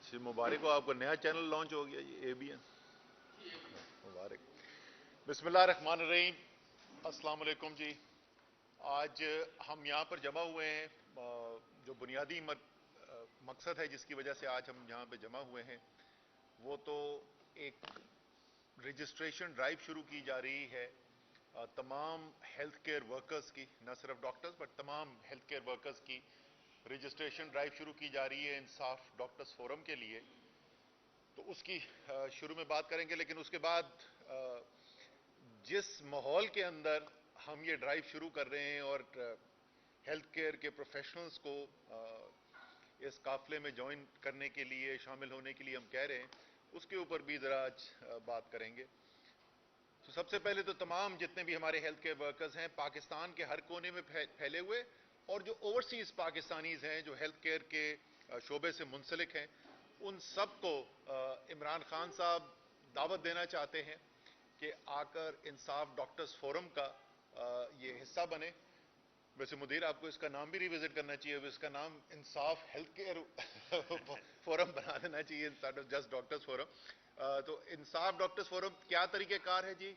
جی مبارک ہو، آپ کا نیا چینل لانچ ہو گیا یہ ABN، مبارک۔ بسم اللہ الرحمن الرحیم، السلام علیکم جی۔ آج ہم یہاں پر جمع ہوئے ہیں، جو بنیادی مقصد ہے جس کی وجہ سے آج ہم یہاں پہ جمع ہوئے ہیں وہ تو ایک رجسٹریشن ڈرائیو شروع کی جا رہی ہے تمام ہیلتھ کیئر ورکرز کی، نہ صرف ڈاکٹرز بٹ تمام ہیلتھ کیئر ورکرز کی رجسٹریشن ڈرائیو شروع کی جا رہی ہے انصاف ڈاکٹرز فورم کے لیے۔ تو اس کی شروع میں بات کریں گے، لیکن اس کے بعد جس ماحول کے اندر ہم یہ ڈرائیو شروع کر رہے ہیں اور ہیلتھ کیئر کے پروفیشنلز کو اس قافلے میں جوائن کرنے کے لیے، شامل ہونے کے لیے ہم کہہ رہے ہیں، اس کے اوپر بھی ذرا آج بات کریں گے۔ تو سب سے پہلے تو تمام جتنے بھی ہمارے ہیلتھ کیئر ورکرز ہیں پاکستان کے ہر کونے میں پھیلے ہوئے، اور جو اوورسیز پاکستانیز ہیں جو ہیلتھ کیئر کے شعبے سے منسلک ہیں، ان سب کو عمران خان صاحب دعوت دینا چاہتے ہیں کہ آ کر انصاف ڈاکٹرز فورم کا یہ حصہ بنے۔ ویسے مدیر آپ کو اس کا نام بھی ریوزٹ کرنا چاہیے، اس کا نام انصاف ہیلتھ کیئر فورم بنا دینا چاہیے instead of just doctors forum. تو انصاف ڈاکٹرز فورم کیا طریقہ کار ہے جی،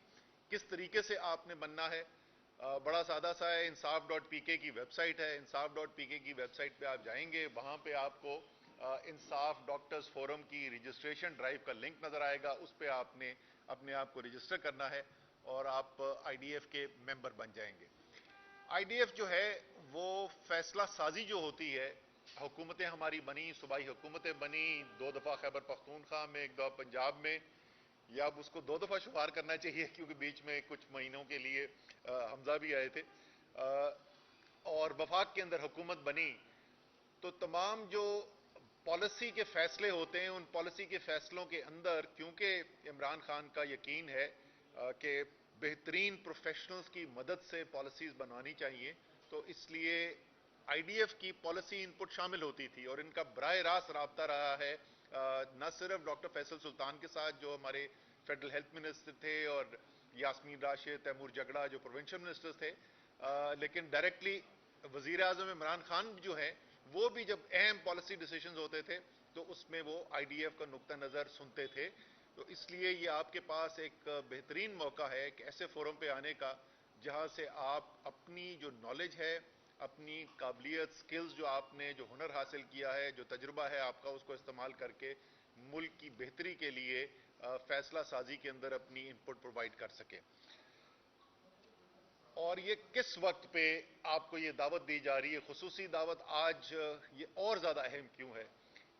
کس طریقے سے آپ نے بننا ہے؟ بڑا سادہ سا ہے، انصاف ڈاٹ پی کے کی ویب سائٹ ہے، انصاف ڈاٹ پی کے کی ویب سائٹ پہ آپ جائیں گے، وہاں پہ آپ کو انصاف ڈاکٹرز فورم کی رجسٹریشن ڈرائیو کا لنک نظر آئے گا، اس پہ آپ نے اپنے آپ کو رجسٹر کرنا ہے اور آپ IDF کے ممبر بن جائیں گے۔ IDF جو ہے وہ فیصلہ سازی جو ہوتی ہے، حکومتیں ہماری بنی، صوبائی حکومتیں بنی، 2 دفعہ خیبر پختونخوا میں، 1 دفعہ پنجاب میں، یا اب اس کو 2 دفعہ شمار کرنا چاہیے کیونکہ بیچ میں کچھ مہینوں کے لیے حمزہ بھی آئے تھے، اور وفاق کے اندر حکومت بنی، تو تمام جو پالیسی کے فیصلے ہوتے ہیں ان پالیسی کے فیصلوں کے اندر کیونکہ عمران خان کا یقین ہے کہ بہترین پروفیشنلز کی مدد سے پالیسیز بنانی چاہیے، تو اس لیے IDF کی پالیسی ان پٹ شامل ہوتی تھی، اور ان کا براہ راست رابطہ رہا ہے نہ صرف ڈاکٹر فیصل سلطان کے ساتھ جو ہمارے فیڈرل ہیلتھ منسٹر تھے، اور یاسمین راشد، تیمور جگڑا جو پروونشل منسٹر تھے، لیکن ڈائریکٹلی وزیر اعظم عمران خان جو ہے وہ بھی جب اہم پالیسی ڈیسیشنز ہوتے تھے تو اس میں وہ IDF کا نقطہ نظر سنتے تھے۔ تو اس لیے یہ آپ کے پاس ایک بہترین موقع ہے کہ ایسے فورم پہ آنے کا جہاں سے آپ اپنی جو نالج ہے، اپنی قابلیت، سکلز جو آپ نے جو ہنر حاصل کیا ہے، جو تجربہ ہے آپ کا، اس کو استعمال کر کے ملک کی بہتری کے لیے فیصلہ سازی کے اندر اپنی انپٹ پرووائڈ کر سکیں۔ اور یہ کس وقت پہ آپ کو یہ دعوت دی جا رہی ہے، خصوصی دعوت آج یہ اور زیادہ اہم کیوں ہے؟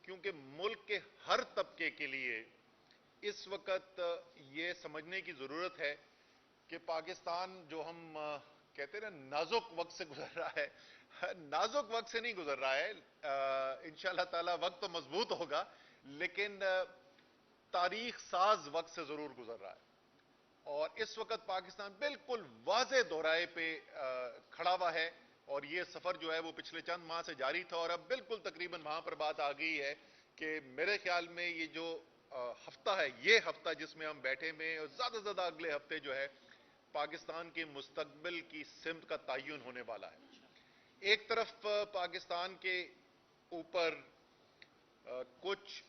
کیونکہ ملک کے ہر طبقے کے لیے اس وقت یہ سمجھنے کی ضرورت ہے کہ پاکستان جو ہم کہتے ہیں نا نازک وقت سے گزر رہا ہے، نازک وقت سے نہیں گزر رہا ہے، انشاءاللہ تعالی وقت تو مضبوط ہوگا، لیکن تاریخ ساز وقت سے ضرور گزر رہا ہے، اور اس وقت پاکستان بالکل واضح دورائے پہ کھڑا ہوا ہے، اور یہ سفر جو ہے وہ پچھلے چند ماہ سے جاری تھا، اور اب بالکل تقریباً وہاں پر بات آ گئی ہے کہ میرے خیال میں یہ جو ہفتہ ہے، یہ ہفتہ جس میں ہم بیٹھے میں، اور زیادہ سے زیادہ اگلے ہفتے جو ہے پاکستان کے مستقبل کی سمت کا تعین ہونے والا ہے۔ ایک طرف پاکستان کے اوپر کچھ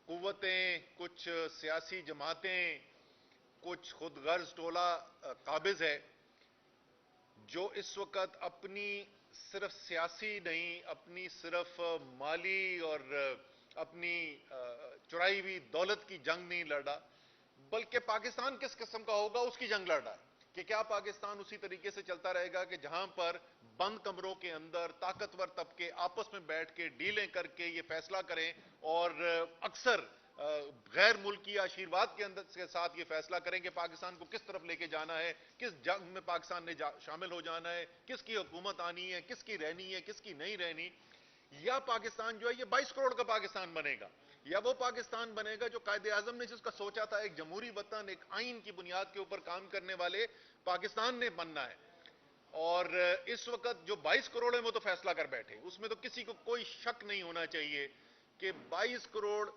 قوتیں، کچھ سیاسی جماعتیں، کچھ خود غرض ٹولہ قابض ہے جو اس وقت اپنی صرف سیاسی نہیں، اپنی صرف مالی اور اپنی چرائی ہوئی دولت کی جنگ نہیں لڑ رہا، بلکہ پاکستان کس قسم کا ہوگا اس کی جنگ لڑ رہا ہے کہ کیا پاکستان اسی طریقے سے چلتا رہے گا کہ جہاں پر بند کمروں کے اندر طاقتور طبقے آپس میں بیٹھ کے ڈیلیں کر کے یہ فیصلہ کریں، اور اکثر غیر ملکی آشیرواد کے ساتھ یہ فیصلہ کریں کہ پاکستان کو کس طرف لے کے جانا ہے، کس جنگ میں پاکستان نے شامل ہو جانا ہے، کس کی حکومت آنی ہے، کس کی رہنی ہے، کس کی نہیں رہنی، یا پاکستان جو ہے یہ 22 کروڑ کا پاکستان بنے گا، یا وہ پاکستان بنے گا جو قائد اعظم نے جس کا سوچا تھا، ایک جمہوری وطن، ایک آئین کی بنیاد کے اوپر کام کرنے والے پاکستان نے بننا ہے۔ اور اس وقت جو 22 کروڑ ہیں وہ تو فیصلہ کر بیٹھے، اس میں تو کسی کو کوئی شک نہیں ہونا چاہیے کہ 22 کروڑ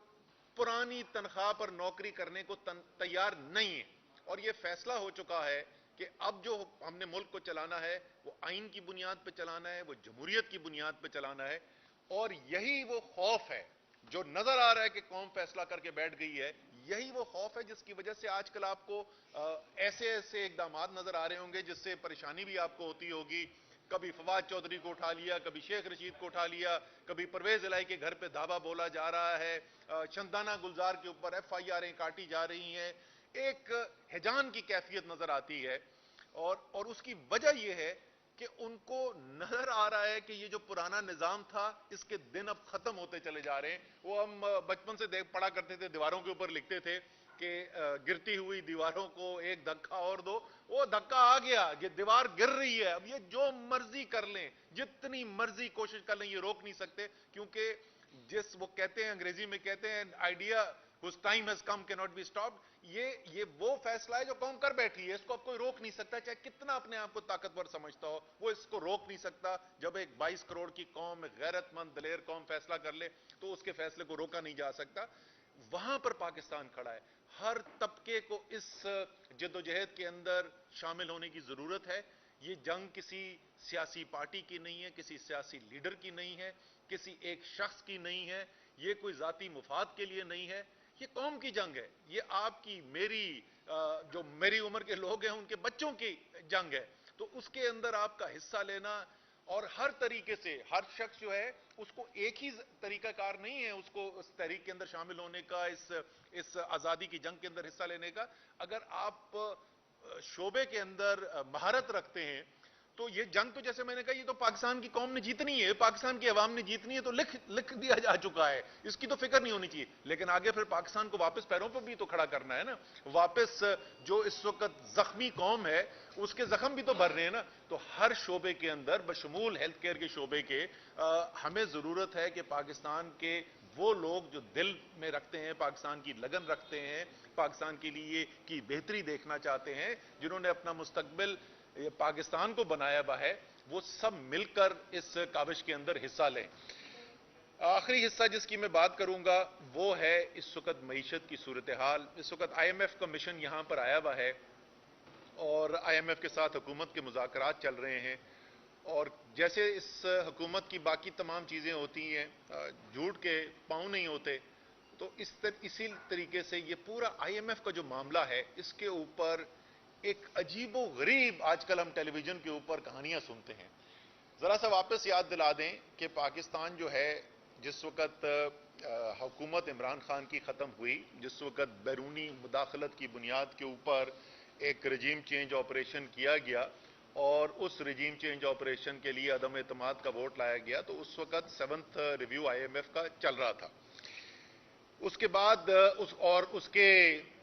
پرانی تنخواہ پر نوکری کرنے کو تیار نہیں ہے، اور یہ فیصلہ ہو چکا ہے کہ اب جو ہم نے ملک کو چلانا ہے وہ آئین کی بنیاد پہ چلانا ہے، وہ جمہوریت کی بنیاد پہ چلانا ہے، اور یہی وہ خوف ہے جو نظر آ رہا ہے کہ قوم فیصلہ کر کے بیٹھ گئی ہے، یہی وہ خوف ہے جس کی وجہ سے آج کل آپ کو ایسے ایسے اقدامات نظر آ رہے ہوں گے جس سے پریشانی بھی آپ کو ہوتی ہوگی. کبھی فواد چودھری کو اٹھا لیا، کبھی شیخ رشید کو اٹھا لیا، کبھی پرویز الہی کے گھر پہ دھاوا بولا جا رہا ہے، شندانہ گلزار کے اوپر ایف آئی آریں کاٹی جا رہی ہیں. ایک ہیجان کی کیفیت نظر آتی ہے، اور اس کی وجہ یہ ہے کہ ان کو نظر آ رہا ہے کہ یہ جو پرانا نظام تھا اس کے دن اب ختم ہوتے چلے جا رہے ہیں. وہ ہم بچپن سے پڑھا کرتے تھے، دیواروں کے اوپر لکھتے تھے کہ گرتی ہوئی دیواروں کو ایک دھکا اور دو. وہ دھکا آ گیا، یہ دیوار گر رہی ہے، اب یہ جو مرضی کر لیں، جتنی مرضی کوشش کر لیں، یہ روک نہیں سکتے. کیونکہ وہ کہتے ہیں، انگریزی میں کہتے ہیں idea whose time has come cannot be stopped. یہ وہ فیصلہ ہے جو قوم کر بیٹھی ہے، اس کو اب کوئی روک نہیں سکتا، چاہے کتنا اپنے آپ کو طاقتور سمجھتا ہو، وہ اس کو روک نہیں سکتا. جب ایک 22 کروڑ کی قوم، ایک غیرت مند دلیر قوم فیصلہ کر لے تو اس کے فیصلے کو روکا نہیں جا سکتا. وہاں پر پاکستان کھڑا ہے. ہر طبقے کو اس جدوجہد کے اندر شامل ہونے کی ضرورت ہے. یہ جنگ کسی سیاسی پارٹی کی نہیں ہے، کسی سیاسی لیڈر کی نہیں ہے، کسی ایک شخص کی نہیں ہے، یہ کوئی ذاتی مفاد کے لیے نہیں ہے، یہ قوم کی جنگ ہے. یہ آپ کی، میری، جو میری عمر کے لوگ ہیں ان کے بچوں کی جنگ ہے. تو اس کے اندر آپ کا حصہ لینا، اور ہر طریقے سے ہر شخص جو ہے اس کو ایک ہی طریقہ کار نہیں ہے اس کو اس تحریک کے اندر شامل ہونے کا، اس آزادی کی جنگ کے اندر حصہ لینے کا. اگر آپ شعبے کے اندر مہارت رکھتے ہیں تو یہ جنگ تو جیسے میں نے کہا یہ تو پاکستان کی قوم نے جیتنی ہے، پاکستان کی عوام نے جیتنی ہے، تو لکھ دیا جا چکا ہے، اس کی تو فکر نہیں ہونی چاہیے. لیکن آگے پھر پاکستان کو واپس پیروں پہ بھی تو کھڑا کرنا ہے نا. واپس جو اس وقت زخمی قوم ہے اس کے زخم بھی تو بھر رہے ہیں نا. تو ہر شعبے کے اندر بشمول ہیلتھ کیئر کے شعبے کے ہمیں ضرورت ہے کہ پاکستان کے وہ لوگ جو دل میں رکھتے ہیں، پاکستان کی لگن رکھتے ہیں، پاکستان کے لیے کی بہتری دیکھنا چاہتے ہیں، جنہوں نے اپنا مستقبل پاکستان کو بنایا ہوا ہے، وہ سب مل کر اس کاوش کے اندر حصہ لیں. آخری حصہ جس کی میں بات کروں گا وہ ہے اس وقت معیشت کی صورتحال. اس وقت آئی ایم ایف کا مشن یہاں پر آیا ہوا ہے اور آئی ایم ایف کے ساتھ حکومت کے مذاکرات چل رہے ہیں. اور جیسے اس حکومت کی باقی تمام چیزیں ہوتی ہیں، جھوٹ کے پاؤں نہیں ہوتے، تو اسی طریقے سے یہ پورا آئی ایم ایف کا جو معاملہ ہے اس کے اوپر ایک عجیب و غریب آج کل ہم ٹیلی ویژن کے اوپر کہانیاں سنتے ہیں. ذرا سا واپس یاد دلا دیں کہ پاکستان جو ہے جس وقت حکومت عمران خان کی ختم ہوئی، جس وقت بیرونی مداخلت کی بنیاد کے اوپر ایک رجیم چینج آپریشن کیا گیا اور اس رجیم چینج آپریشن کے لیے عدم اعتماد کا ووٹ لایا گیا، تو اس وقت 7th review I am F کا چل رہا تھا. اس کے بعد اس کے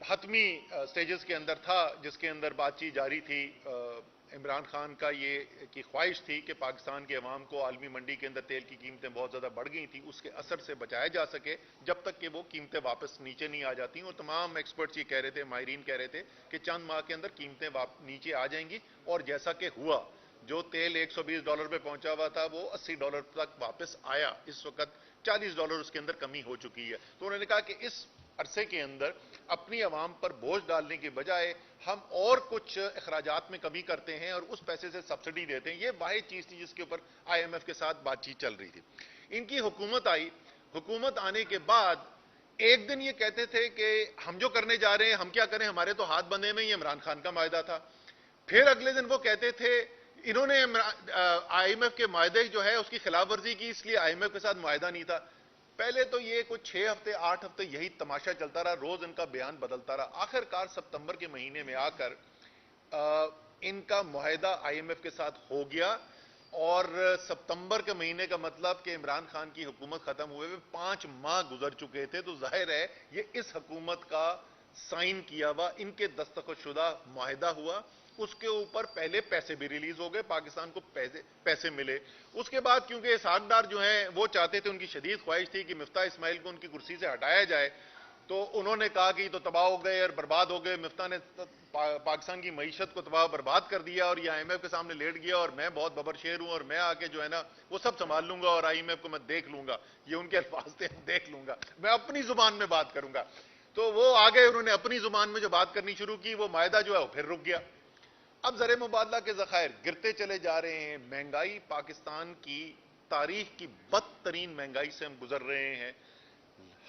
حتمی سٹیجز کے اندر تھا جس کے اندر بات چیت جاری تھی. عمران خان کا یہ کی خواہش تھی کہ پاکستان کے عوام کو عالمی منڈی کے اندر تیل کی قیمتیں بہت زیادہ بڑھ گئی تھیں، اس کے اثر سے بچایا جا سکے جب تک کہ وہ قیمتیں واپس نیچے نہیں آ جاتی. اور تمام ایکسپرٹس یہ کہہ رہے تھے، ماہرین کہہ رہے تھے کہ چند ماہ کے اندر قیمتیں نیچے آ جائیں گی. اور جیسا کہ ہوا، جو تیل $120 پہ پہنچا ہوا تھا وہ $80 تک واپس آیا. اس وقت $40 اس کے اندر کمی ہو چکی ہے. تو انہوں نے کہا کہ اس عرصے کے اندر اپنی عوام پر بوجھ ڈالنے کے بجائے ہم اور کچھ اخراجات میں کمی کرتے ہیں اور اس پیسے سے سبسڈی دیتے ہیں. یہ واحد چیز تھی جس کے اوپر آئی ایم ایف کے ساتھ بات چیت چل رہی تھی. ان کی حکومت آئی. حکومت آنے کے بعد ایک دن یہ کہتے تھے کہ ہم جو کرنے جا رہے ہیں ہم کیا کریں، ہمارے تو ہاتھ بندھے میں، یہ عمران خان کا معاہدہ تھا. پھر اگلے دن وہ کہتے تھے انہوں نے آئی ایم ایف کے معاہدے جو ہے اس کی خلاف ورزی کی، اس لیے آئی ایم ایف کے ساتھ معاہدہ نہیں تھا. پہلے تو یہ کچھ 6 ہفتے 8 ہفتے یہی تماشا چلتا رہا، روز ان کا بیان بدلتا رہا. آخر کار ستمبر کے مہینے میں آ کر ان کا معاہدہ آئی ایم ایف کے ساتھ ہو گیا. اور ستمبر کے مہینے کا مطلب کہ عمران خان کی حکومت ختم ہوئے 5 ماہ گزر چکے تھے. تو ظاہر ہے یہ اس حکومت کا سائن کیا ہوا، ان کے دستخط شدہ معاہدہ ہوا. اس کے اوپر پہلے پیسے بھی ریلیز ہو گئے، پاکستان کو پیسے ملے. اس کے بعد کیونکہ اسحاق ڈار جو ہیں وہ چاہتے تھے، ان کی شدید خواہش تھی کہ مفتاح اسماعیل کو ان کی کرسی سے ہٹایا جائے، تو انہوں نے کہا کہ یہ تو تباہ ہو گئے اور برباد ہو گئے. مفتاح نے پاکستان کی معیشت کو تباہ برباد کر دیا اور یہ آئی ایم ایف کے سامنے لیٹ گیا اور میں بہت ببر شیر ہوں اور میں آ کے جو ہے نا وہ سب سنبھال لوں گا اور آئی ایم ایف کو میں دیکھ لوں گا. یہ ان کے الفاظ تھے، دیکھ لوں گا، میں اپنی زبان میں بات کروں گا. تو وہ آگے انہوں نے اپنی زبان میں جو بات کرنی شروع کی، وہ معاہدہ جو ہے وہ پھر رک گیا. اب زر مبادلہ کے ذخائر گرتے چلے جا رہے ہیں. مہنگائی پاکستان کی تاریخ کی بدترین مہنگائی سے ہم گزر رہے ہیں.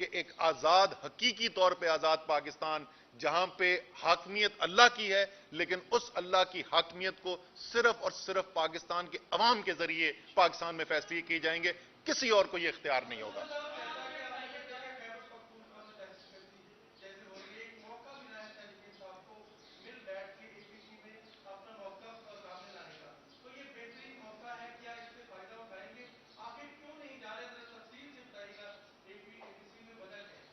کہ ایک آزاد, حقیقی طور پہ آزاد پاکستان جہاں پہ حاکمیت اللہ کی ہے, لیکن اس اللہ کی حاکمیت کو صرف اور صرف پاکستان کے عوام کے ذریعے پاکستان میں فیصلے کیے جائیں گے, کسی اور کو یہ اختیار نہیں ہوگا.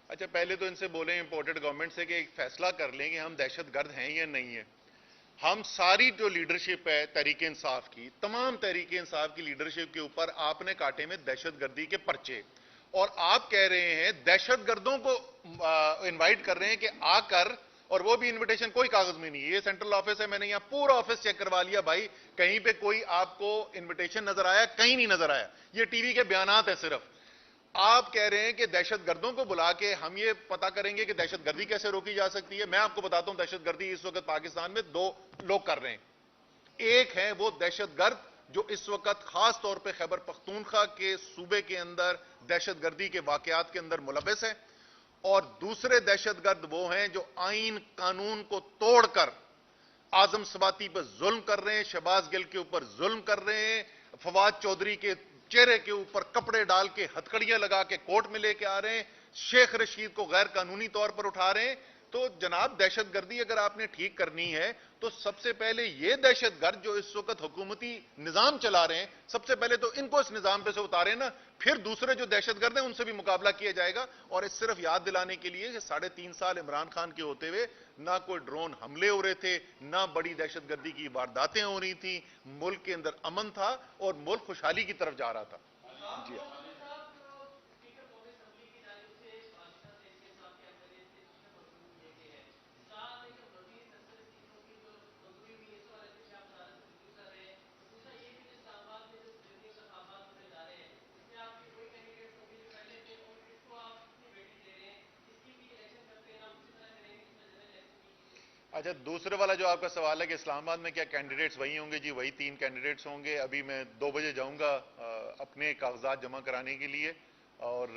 اچھا, پہلے تو ان سے بولیں امپورٹڈ گورنمنٹ سے کہ ایک فیصلہ کر لیں کہ ہم دہشت گرد ہیں یا نہیں ہیں. ہم ساری جو لیڈرشپ ہے تحریک انصاف کی, تمام تحریک انصاف کی لیڈرشپ کے اوپر آپ نے کاٹے میں دہشت گردی کے پرچے, اور آپ کہہ رہے ہیں دہشت گردوں کو انوائٹ کر رہے ہیں کہ آ کر, اور وہ بھی انویٹیشن کوئی کاغذ میں نہیں ہے. یہ سینٹرل آفس ہے, میں نے یہاں پورا آفس چیک کروا لیا بھائی, کہیں پہ کوئی آپ کو انویٹیشن نظر آیا؟ کہیں نہیں نظر آیا. یہ ٹی وی کے بیانات ہیں صرف. آپ کہہ رہے ہیں کہ دہشت گردوں کو بلا کے ہم یہ پتا کریں گے کہ دہشت گردی کیسے روکی جا سکتی ہے. میں آپ کو بتاتا ہوں دہشت گردی اس وقت پاکستان میں دو لوگ کر رہے ہیں. ایک ہے وہ دہشت گرد جو اس وقت خاص طور پہ خیبر پختونخوا کے صوبے کے اندر دہشت گردی کے واقعات کے اندر ملوث ہے, اور دوسرے دہشت گرد وہ ہیں جو آئین قانون کو توڑ کر اعظم سواتی پر ظلم کر رہے ہیں, شہباز گل کے اوپر ظلم کر رہے ہیں, فواد چودھری کے چہرے کے اوپر کپڑے ڈال کے ہتھکڑیاں لگا کے کورٹ میں لے کے آ رہے ہیں, شیخ رشید کو غیر قانونی طور پر اٹھا رہے ہیں. تو جناب دہشت گردی اگر آپ نے ٹھیک کرنی ہے تو سب سے پہلے یہ دہشت گرد جو اس وقت حکومتی نظام چلا رہے ہیں, سب سے پہلے تو ان کو اس نظام پہ سے اتارے نا, پھر دوسرے جو دہشت گرد ہیں ان سے بھی مقابلہ کیا جائے گا. اور اس صرف یاد دلانے کے لیے کہ 3.5 سال عمران خان کے ہوتے ہوئے نہ کوئی ڈرون حملے ہو رہے تھے, نہ بڑی دہشت گردی کی وارداتیں ہو رہی تھیں, ملک کے اندر امن تھا اور ملک خوشحالی کی طرف جا رہا تھا. جی اچھا, دوسرے والا جو آپ کا سوال ہے کہ اسلام آباد میں کیا کینڈیڈیٹس وہی ہوں گے, جی وہی 3 کینڈیڈیٹس ہوں گے. ابھی میں 2 بجے جاؤں گا اپنے کاغذات جمع کرانے کے لیے, اور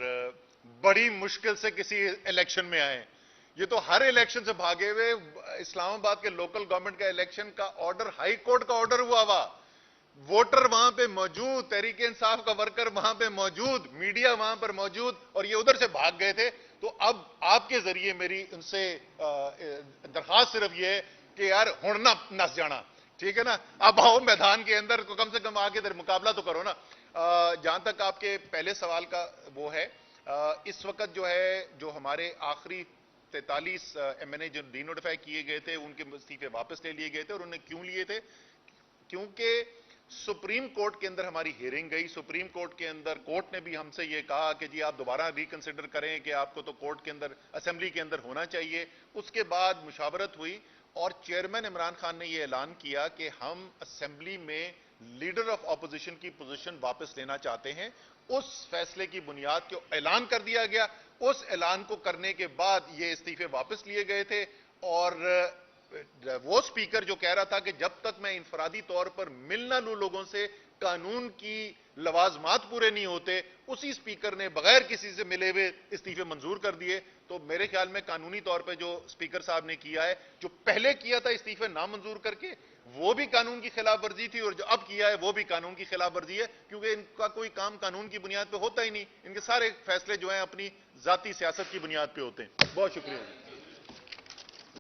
بڑی مشکل سے کسی الیکشن میں آئے. یہ تو ہر الیکشن سے بھاگے ہوئے. اسلام آباد کے لوکل گورنمنٹ کا الیکشن کا آرڈر ہائی کورٹ کا آرڈر ہوا, ووٹر وہاں پہ موجود, تحریک انصاف کا ورکر وہاں پہ موجود, میڈیا وہاں پر موجود, اور یہ ادھر سے بھاگ گئے تھے. تو اب آپ کے ذریعے میری ان سے درخواست صرف یہ ہے کہ یار ہن نہ نس جانا, ٹھیک ہے نا, اب آؤ میدان کے اندر, کم سے کم آ کے مقابلہ تو کرو نا. جہاں تک آپ کے پہلے سوال کا وہ ہے, اس وقت جو ہے جو ہمارے آخری 43 ایم این اے جو ڈی نوٹیفائی کیے گئے تھے ان کے استعفے واپس لے لیے گئے تھے. اور انہوں نے کیوں لیے تھے؟ کیونکہ سپریم کورٹ کے اندر ہماری ہیئرنگ گئی, سپریم کورٹ کے اندر کورٹ نے بھی ہم سے یہ کہا کہ جی آپ دوبارہ ریکنسیڈر کریں کہ آپ کو تو کورٹ کے اندر اسمبلی کے اندر ہونا چاہیے. اس کے بعد مشاورت ہوئی اور چیئرمین عمران خان نے یہ اعلان کیا کہ ہم اسمبلی میں لیڈر آف اپوزیشن کی پوزیشن واپس لینا چاہتے ہیں. اس فیصلے کی بنیاد کے اعلان کر دیا گیا. اس اعلان کو کرنے کے بعد یہ استعفے واپس لیے گئے تھے, اور وہ سپیکر جو کہہ رہا تھا کہ جب تک میں انفرادی طور پر ملنا لوں لوگوں سے قانون کی لوازمات پورے نہیں ہوتے, اسی سپیکر نے بغیر کسی سے ملے ہوئے استعفے منظور کر دیے. تو میرے خیال میں قانونی طور پہ جو سپیکر صاحب نے کیا ہے, جو پہلے کیا تھا استعفے نامنظور کر کے, وہ بھی قانون کی خلاف ورزی تھی, اور جو اب کیا ہے وہ بھی قانون کی خلاف ورزی ہے, کیونکہ ان کا کوئی کام قانون کی بنیاد پہ ہوتا ہی نہیں. ان کے سارے فیصلے جو ہیں اپنی ذاتی سیاست کی بنیاد پہ ہوتے ہیں. بہت شکریہ.